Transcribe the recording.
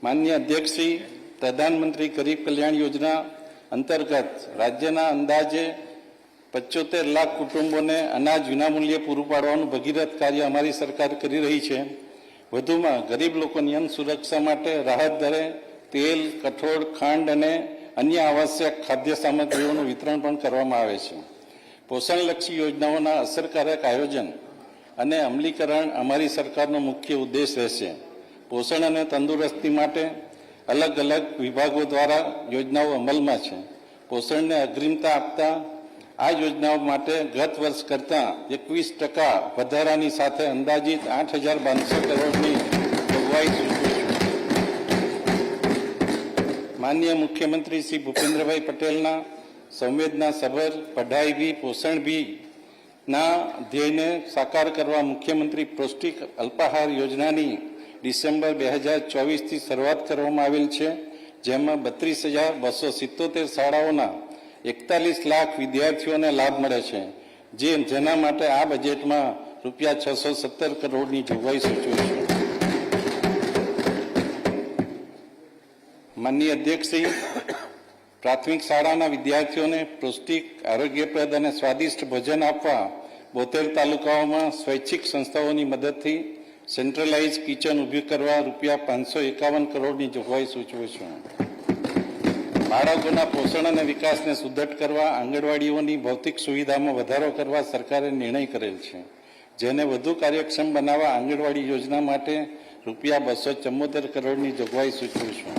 માનનીય અધ્યક્ષશ્રી, પ્રધાનમંત્રી ગરીબ કલ્યાણ યોજના અંતર્ગત રાજ્યના અંદાજે 75 લાખ કુટુંબોને અનાજ વિનામૂલ્યે પૂરું પાડવાનું ભગીરથ કાર્ય અમારી સરકાર કરી રહી છે. વધુમાં ગરીબ લોકોની અન્ન સુરક્ષા માટે રાહત દરે તેલ, કઠોળ, ખાંડ અને અન્ય આવશ્યક ખાદ્ય સામગ્રીઓનું વિતરણ પણ કરવામાં આવે છે. પોષણલક્ષી યોજનાઓના અસરકારક આયોજન અને અમલીકરણ અમારી સરકારનો મુખ્ય ઉદ્દેશ રહેશે. પોષણ અને તંદુરસ્તી માટે અલગ અલગ વિભાગો દ્વારા યોજનાઓ અમલમાં છે. પોષણને અગ્રિમતા આપતા આ યોજનાઓ માટે ગત વર્ષ કરતાં 21% વધારાની સાથે અંદાજિત 8,200 કરોડની જોગવાઈ સૂચવી છે. માનનીય મુખ્યમંત્રી શ્રી ભૂપેન્દ્રભાઈ પટેલના સંવેદનાસભર પઢાઈ ભી પોષણ ભી ના ધ્યેયને સાકાર કરવા મુખ્યમંત્રી પૌષ્ટિક અલ્પાહાર યોજનાની ડિસેમ્બર 2024થી શરૂઆત કરવામાં આવેલ છે, જેમાં 32,277 શાળાઓના 41 લાખ વિદ્યાર્થીઓને લાભ મળે છે, જેના માટે આ બજેટમાં ₹617 કરોડની જોગવાઈ સૂચવી છે. માનનીય અધ્યક્ષશ્રી, પ્રાથમિક શાળાના વિદ્યાર્થીઓને પૌષ્ટિક, આરોગ્યપ્રદ અને સ્વાદિષ્ટ ભોજન આપવા 72 તાલુકાઓમાં સ્વૈચ્છિક સંસ્થાઓની મદદથી સેન્ટ્રલાઇઝ કિચન ઊભી કરવા ₹551 કરોડની જોગવાઈ સૂચવે છે. બાળકોના પોષણ અને વિકાસને સુદૃઢ કરવા આંગણવાડીઓની ભૌતિક સુવિધામાં વધારો કરવા સરકારે નિર્ણય કરેલ છે, જેને વધુ કાર્યક્ષમ બનાવવા આંગણવાડી યોજના માટે ₹274 કરોડની જોગવાઈ સૂચવે છે.